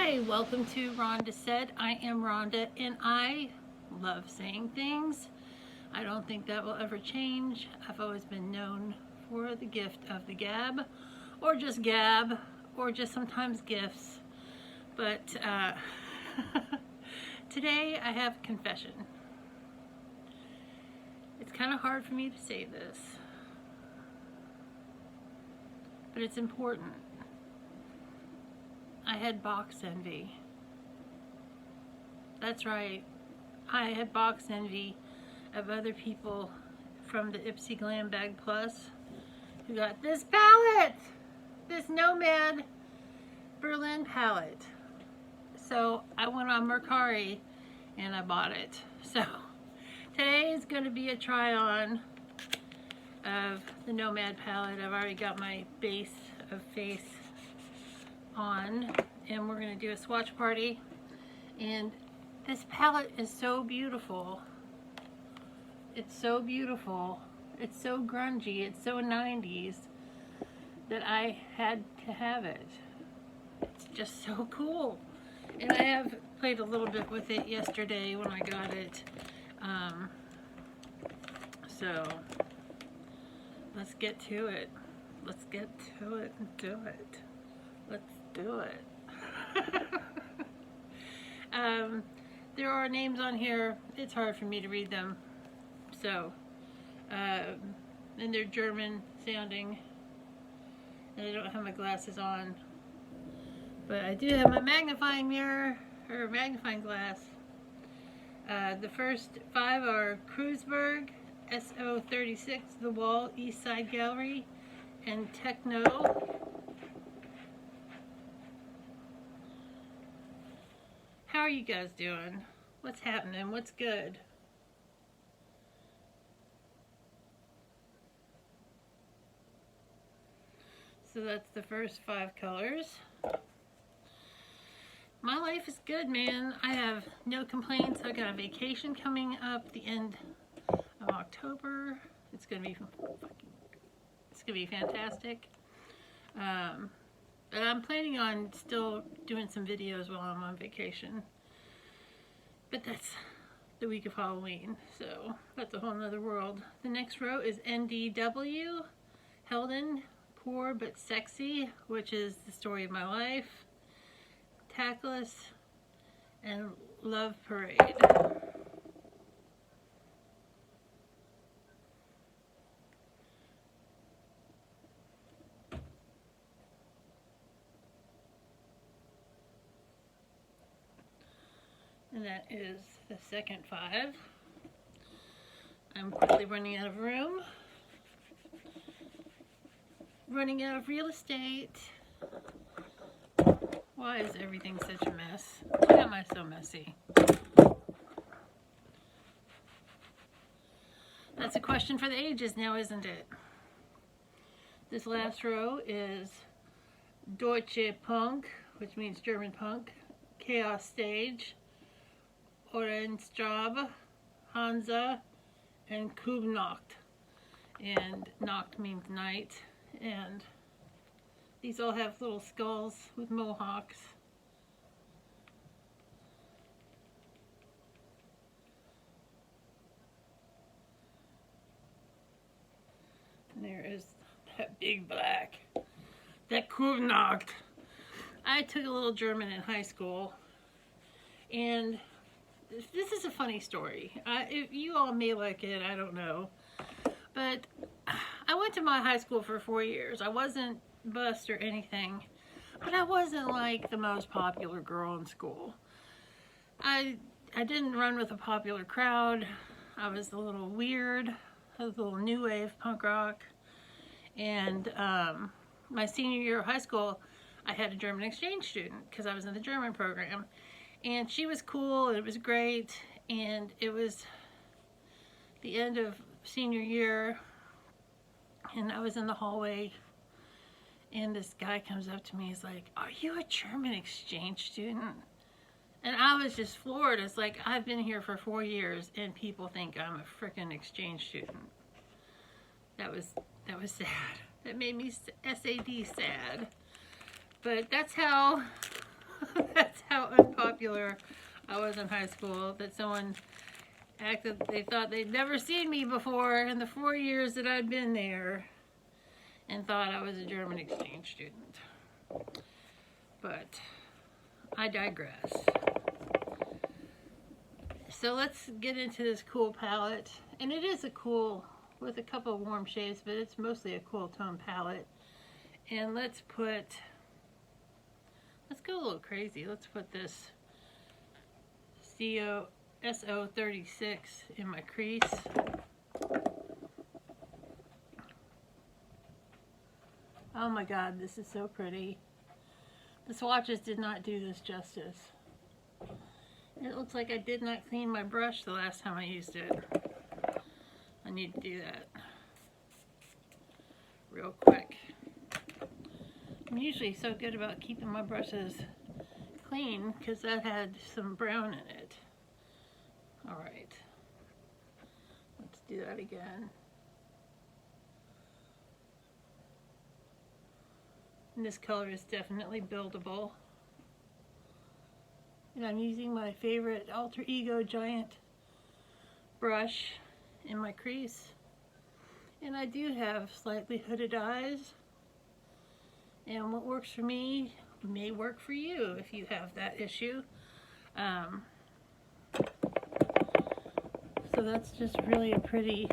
Hi, welcome to Rhonda Said. I am Rhonda and I love saying things. I don't think that will ever change. I've always been known for the gift of the gab, or just sometimes gifts. But today I have a confession. It's kind of hard for me to say this, but it's important. I had box envy. That's right. I had box envy of other people from the Ipsy Glam Bag Plus who got this palette, this Nomad Berlin palette. So I went on Mercari and I bought it. So today is going to be a try on of the Nomad palette. I've already got my base of face on and we're going to do a swatch party. And this palette is so beautiful. It's so beautiful. It's so grungy. It's so 90s that I had to have it. It's just so cool. And I have played a little bit with it yesterday when I got it. So let's get to it. Let's get to it and do it. Let's do it. There are names on here. It's hard for me to read them. So, and they're German sounding. And I don't have my glasses on. But I do have my magnifying mirror, or magnifying glass. The first 5 are Kreuzberg, SO36, The Wall, East Side Gallery, and Techno. How are you guys doing? What's happening? What's good? So that's the first 5 colors. My life is good, man. I have no complaints. I got a vacation coming up the end of October. It's gonna be fantastic. But I'm planning on still doing some videos while I'm on vacation. But that's the week of Halloween, so that's a whole nother world. The next row is NDW, Helden, Poor But Sexy, which is the story of my life, Tactless, and Love Parade. And that is the second 5. I'm quickly running out of room. Running out of real estate. Why is everything such a mess? Why am I so messy? That's a question for the ages now, isn't it? This last row is Deutsche Punk, which means German punk, Chaos Stage, Orangestrabe, Hansa, and Kubnacht. And Nacht means night. And these all have little skulls with mohawks. And there is that big black, that Kubnacht. I took a little German in high school, and this is a funny story. If you all may like it, I don't know. But I went to my high school for 4 years. I wasn't bused or anything, but I wasn't like the most popular girl in school. I didn't run with a popular crowd. I was a little weird. I was a little new wave punk rock. And my senior year of high school, I had a German exchange student because I was in the German program. And she was cool, it was great, and it was the end of senior year, and I was in the hallway, and this guy comes up to me, he's like, "Are you a German exchange student?" And I was just floored. It's like, I've been here for 4 years, and people think I'm a frickin' exchange student. That was sad. That made me SAD sad. But that's how popular I was in high school that someone acted, they thought they'd never seen me before in the 4 years that I'd been there and thought I was a German exchange student. But I digress. So let's get into this cool palette. And it is a cool, with a couple of warm shades, but it's mostly a cool tone palette. And let's go a little crazy. Let's put this SO36 in my crease. Oh my god, this is so pretty. The swatches did not do this justice. It looks like I did not clean my brush the last time I used it. I need to do that real quick. I'm usually so good about keeping my brushes clean because that had some brown in it. Alright, let's do that again. And this color is definitely buildable. And I'm using my favorite Alter Ego giant brush in my crease. And I do have slightly hooded eyes. And what works for me may work for you if you have that issue. So that's just really a pretty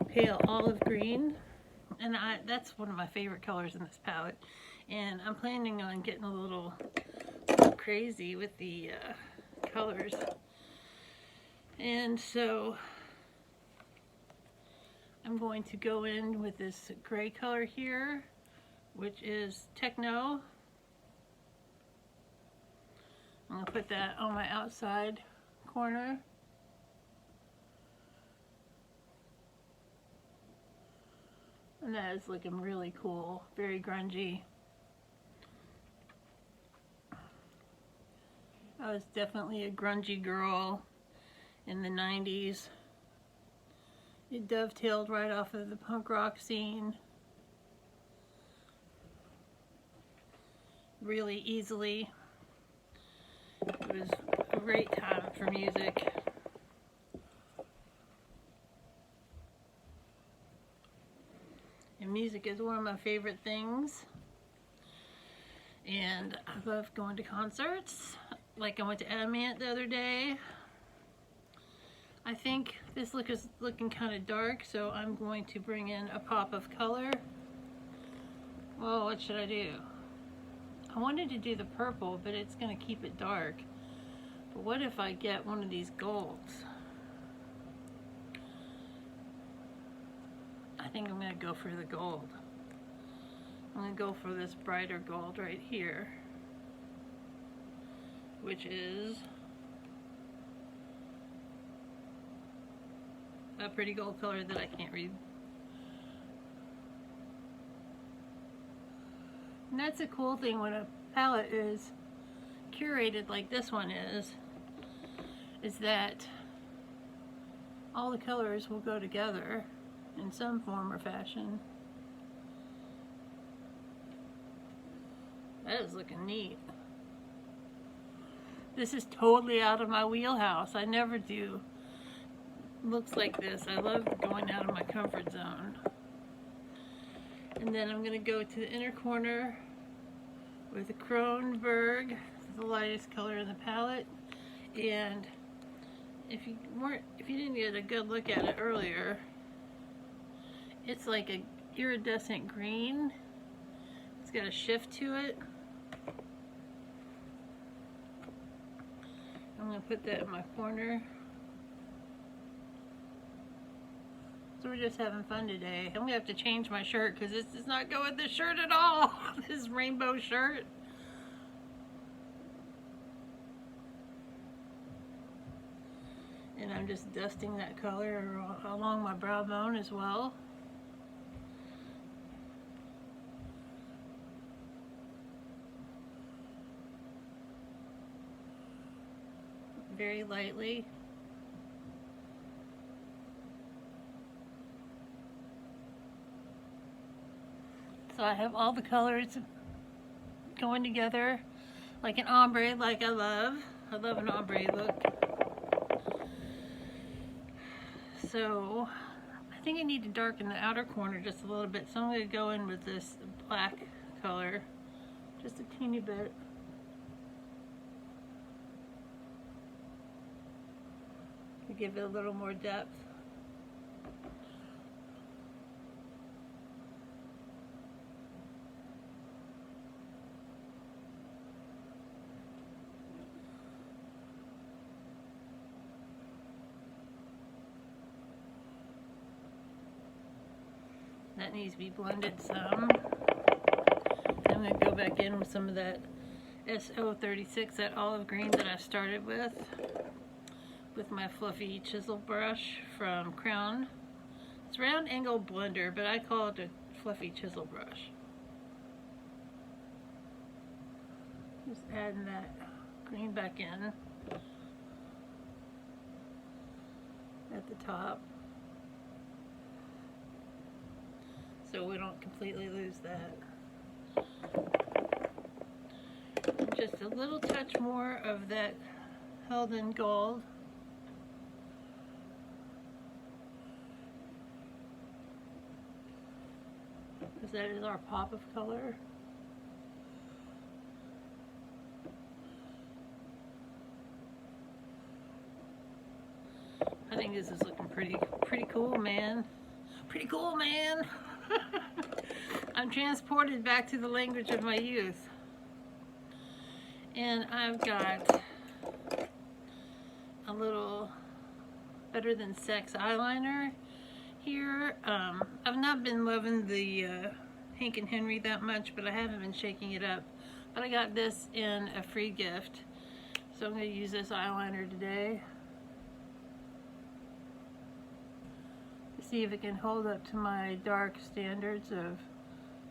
pale olive green. And that's one of my favorite colors in this palette. And I'm planning on getting a little crazy with the colors. And so I'm going to go in with this gray color here, which is Techno. I'm going to put that on my outside corner. And that is looking really cool, very grungy. I was definitely a grungy girl in the 90s. It dovetailed right off of the punk rock scene really easily. It was a great time for music. And music is one of my favorite things. And I love going to concerts. Like I went to Ambient the other day. I think this look is looking kind of dark, so I'm going to bring in a pop of color. Well, what should I do? I wanted to do the purple, but it's going to keep it dark. But what if I get one of these golds? I think I'm going to go for the gold. I'm going to go for this brighter gold right here, which is a pretty gold color that I can't read. And that's a cool thing when a palette is curated like this one is that all the colors will go together in some form or fashion. That is looking neat. This is totally out of my wheelhouse. I never do looks like this. I love going out of my comfort zone. And then I'm going to go to the inner corner with a Kronberg, the lightest color in the palette. And if you didn't get a good look at it earlier, it's like a iridescent green. It's got a shift to it. I'm going to put that in my corner. So we're just having fun today. I'm going to have to change my shirt because this does not go with this shirt at all. This rainbow shirt. And I'm just dusting that color along my brow bone as well. Very lightly. So I have all the colors going together. like an ombre, like I love. I love an ombre look. So I think I need to darken the outer corner just a little bit. So I'm going to go in with this black color, just a teeny bit. To give it a little more depth. That needs to be blended some. I'm going to go back in with some of that SO36, that olive green that I started with my fluffy chisel brush from Crown. It's round angle blender, but I call it a fluffy chisel brush. Just adding that green back in at the top, so we don't completely lose that. Just a little touch more of that Helden Gold. Because that is our pop of color. I think this is looking pretty cool, man. Pretty cool, man. I'm transported back to the language of my youth. And I've got a little Better Than Sex eyeliner here. I've not been loving the Hank and Henry that much, but I haven't been shaking it up. But I got this in a free gift, so I'm going to use this eyeliner today to see if it can hold up to my dark standards of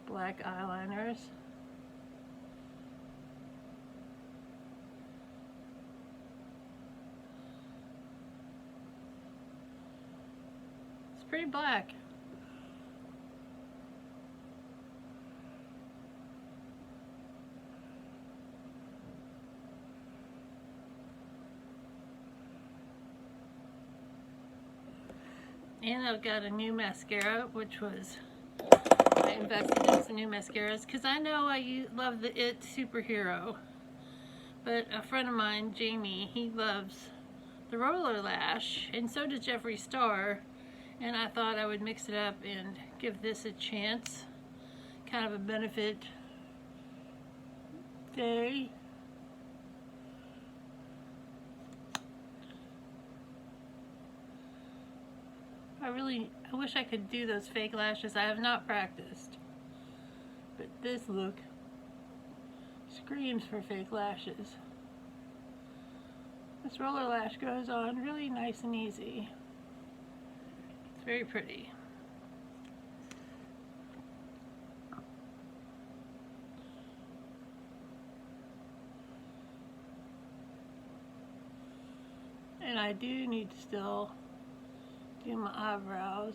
black eyeliners. It's pretty black. And I've got a new mascara, which was, I invested in some new mascaras because I know I love the It Superhero. But a friend of mine, Jamie, he loves the Roller Lash, and so does Jeffree Star. And I thought I would mix it up and give this a chance. Kind of a benefit day. I wish I could do those fake lashes. I have not practiced. But this look screams for fake lashes. This roller lash goes on really nice and easy. It's very pretty. And I do need to still do my eyebrows.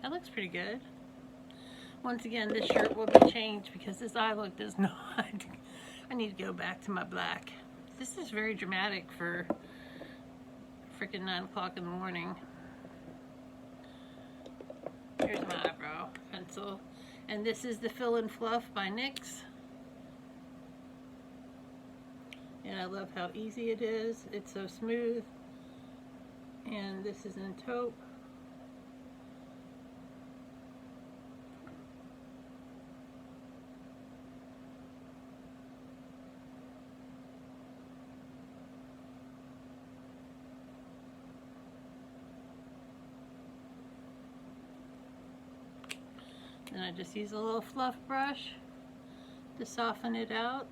That looks pretty good. Once again, this shirt will be changed because this eye look does not. I need to go back to my black. This is very dramatic for freaking 9 o'clock in the morning. Here's my eyebrow pencil. And this is the Fill and Fluff by NYX. And I love how easy it is. It's so smooth. And this is in taupe. And I just use a little fluff brush to soften it out.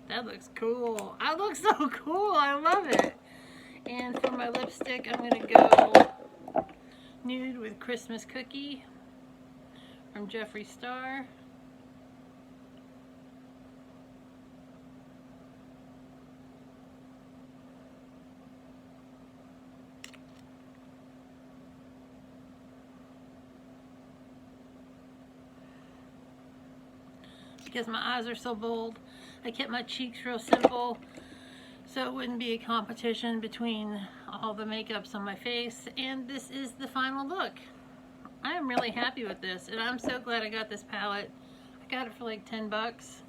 That looks cool. I look so cool. I love it. And for my lipstick, I'm going to go Nude with Christmas Cookie from Jeffree Star. because my eyes are so bold. I kept my cheeks real simple, so it wouldn't be a competition between all the makeups on my face. And this is the final look. I am really happy with this, and I'm so glad I got this palette. I got it for like 10 bucks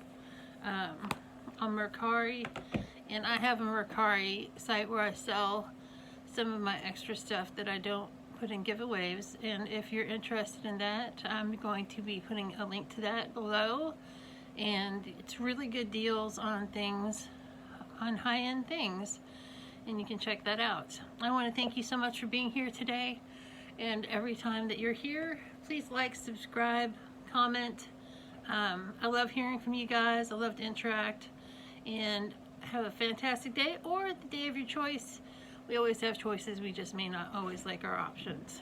on Mercari, and I have a Mercari site where I sell some of my extra stuff that I don't put in giveaways, and if you're interested in that, I'm going to be putting a link to that below. And it's really good deals on things, on high-end things, and you can check that out. I want to thank you so much for being here today, and every time that you're here, please like, subscribe, comment. I love hearing from you guys. I love to interact, and have a fantastic day, or the day of your choice. We always have choices, we just may not always like our options.